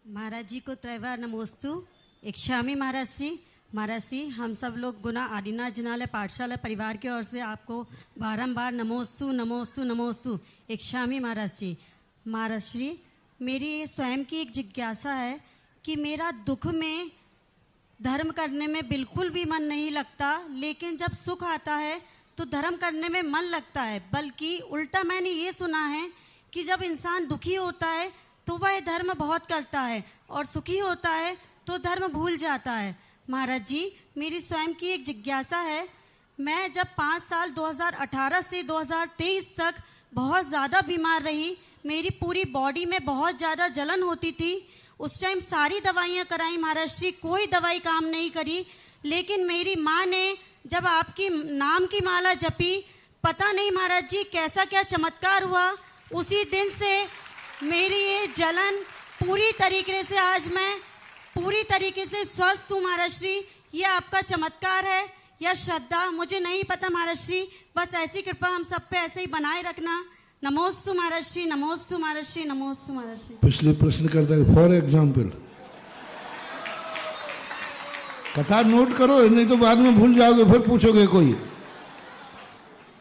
महाराज जी को त्रैवार नमोस्तु। इच्छामी महाराज जी हम सब लोग गुना आदिनाथ जिनालय पाठशाला परिवार की ओर से आपको बारंबार नमोस्तु नमोस्तु नमोस्तु। इच्छामी महाराज जी मेरी स्वयं की एक जिज्ञासा है कि मेरा दुख में धर्म करने में बिल्कुल भी मन नहीं लगता, लेकिन जब सुख आता है तो धर्म करने में मन लगता है। बल्कि उल्टा मैंने ये सुना है कि जब इंसान दुखी होता है तो वह धर्म बहुत करता है और सुखी होता है तो धर्म भूल जाता है। महाराज जी मेरी स्वयं की एक जिज्ञासा है, मैं जब 5 साल 2018 से 2023 तक बहुत ज़्यादा बीमार रही, मेरी पूरी बॉडी में बहुत ज़्यादा जलन होती थी। उस टाइम सारी दवाइयाँ कराई महाराज जी, कोई दवाई काम नहीं करी। लेकिन मेरी माँ ने जब आपकी नाम की माला जपी, पता नहीं महाराज जी कैसा क्या चमत्कार हुआ, उसी दिन से मेरी ये जलन पूरी तरीके से आज मैं पूरी तरीके से स्वस्थ हूँ महाराज जी। ये आपका चमत्कार है या श्रद्धा मुझे नहीं पता महाराज जी, बस ऐसी कृपा हम सब पे ऐसे ही बनाए रखना। नमोस्तु महाराज जी, नमोस्तु महाराज जी, नमोस्तु महाराज जी। पिछले प्रश्न करता है फॉर एग्जाम्पल कथा नोट करो, नहीं तो बाद में भूल जाओगे, फिर पूछोगे कोई।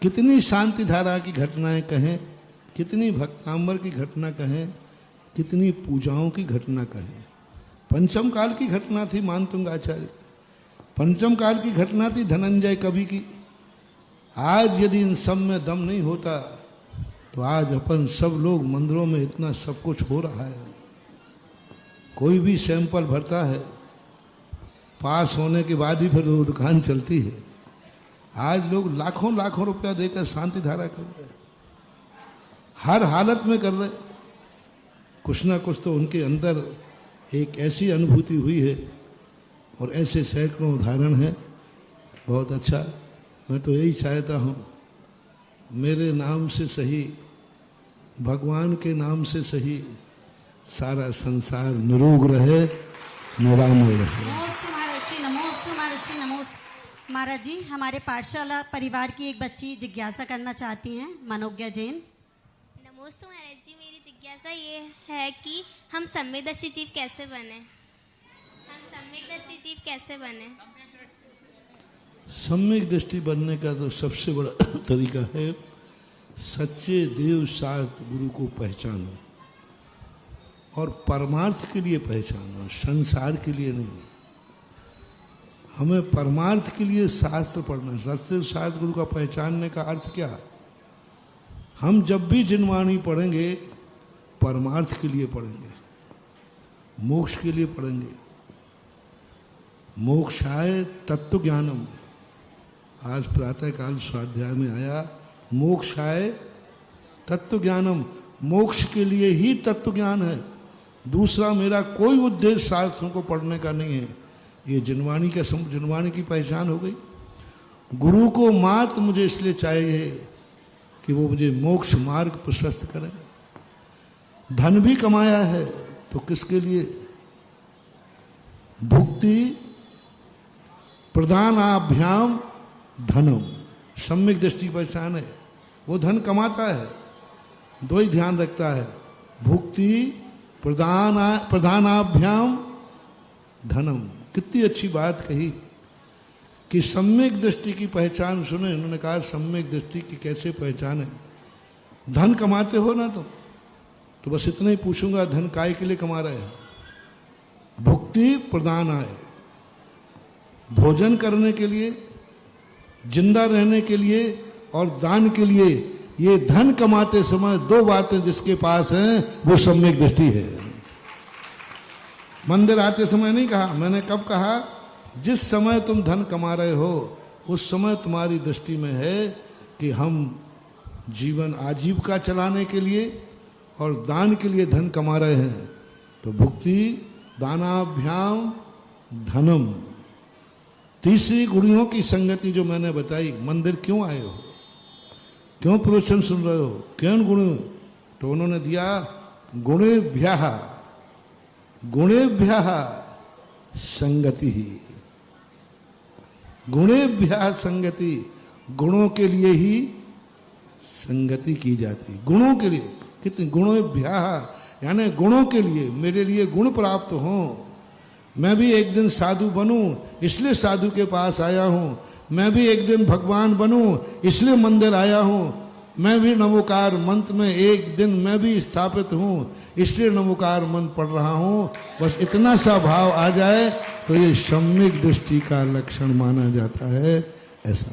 कितनी शांति धारा की घटनाएं कहें, कितनी भक्तांबर की घटना कहें, कितनी पूजाओं की घटना कहें। पंचम काल की घटना थी मानतुंग आचार्य, पंचम काल की घटना थी धनंजय कवि की। आज यदि इन सब में दम नहीं होता तो आज अपन सब लोग मंदिरों में इतना सब कुछ हो रहा है। कोई भी सैंपल भरता है, पास होने के बाद ही फिर वो दुकान चलती है। आज लोग लाखों लाखों रुपया देकर शांति धारा कर रहे हैं, हर हालत में कर रहे। कुछ ना कुछ तो उनके अंदर एक ऐसी अनुभूति हुई है और ऐसे सैकड़ों उदाहरण हैं। बहुत अच्छा, मैं तो यही चाहता हूँ मेरे नाम से सही, भगवान के नाम से सही, सारा संसार निरोग रहे, निरामय रहे। महाराज जी हमारे पाठशाला परिवार की एक बच्ची जिज्ञासा करना चाहती हैं, मनोज्ञा जैन। नमोस्तु महाराज जी, मेरी जिज्ञासा ये है कि हम सम्यकदर्शी जीव कैसे बने, हम सम्यकदर्शी जीव कैसे बने। सम्यक दृष्टि बनने का तो सबसे बड़ा तरीका है सच्चे देव शास्त्र गुरु को पहचानो और परमार्थ के लिए पहचानो, संसार के लिए नहीं। हमें परमार्थ के लिए शास्त्र पढ़ना। सत्य शास्त्र गुरु का पहचानने का अर्थ क्या? हम जब भी जिनवाणी पढ़ेंगे परमार्थ के लिए पढ़ेंगे, मोक्ष के लिए पढ़ेंगे। मोक्षाय तत्व ज्ञानम, आज प्रातःकाल स्वाध्याय में आया, मोक्षाय तत्व ज्ञानम, मोक्ष के लिए ही तत्व ज्ञान है। दूसरा मेरा कोई उद्देश्य शास्त्रों को पढ़ने का नहीं है। ये जिनवाणी का जिनवाणी की पहचान हो गई। गुरु को मात्र मुझे इसलिए चाहिए कि वो मुझे मोक्ष मार्ग प्रशस्त करे। धन भी कमाया है तो किसके लिए? भुक्ति प्रदानाभ्याम धनम, सम्यक दृष्टि पहचान है। वो धन कमाता है, दो ही ध्यान रखता है, भुक्ति प्रदानाभ्याम धनम। कितनी अच्छी बात कही कि सम्यक दृष्टि की पहचान सुने। उन्होंने कहा सम्यक दृष्टि की कैसे पहचान है? धन कमाते हो ना तो बस इतना ही पूछूंगा, धन काय के लिए कमा रहे हैं? भुक्ति प्रदान आए, भोजन करने के लिए, जिंदा रहने के लिए और दान के लिए। ये धन कमाते समय दो बातें जिसके पास हैं वो सम्यक दृष्टि है। मंदिर आते समय नहीं कहा, मैंने कब कहा? जिस समय तुम धन कमा रहे हो उस समय तुम्हारी दृष्टि में है कि हम जीवन आजीविका चलाने के लिए और दान के लिए धन कमा रहे हैं। तो भुक्ति दानाभ्याम धनम। तीसरी गुणियों की संगति जो मैंने बताई, मंदिर क्यों आए हो, क्यों प्रवचन सुन रहे हो, क्यों गुण? तो उन्होंने दिया गुणेभ्यः गुणेभ्यः संगति ही। गुणेभ्यः संगति, गुणों के लिए ही संगति की जाती। गुणों के लिए कितने गुणेभ्यः यानी गुणों के लिए, मेरे लिए गुण प्राप्त हों, मैं भी एक दिन साधु बनूं, इसलिए साधु के पास आया हूं, मैं भी एक दिन भगवान बनूं, इसलिए मंदिर आया हूं, मैं भी नमोकार मंत्र में एक दिन मैं भी स्थापित हूं, इसलिए नमोकार मंत्र पढ़ रहा हूं। बस इतना सा भाव आ जाए तो ये सम्यक दृष्टि का लक्षण माना जाता है। ऐसा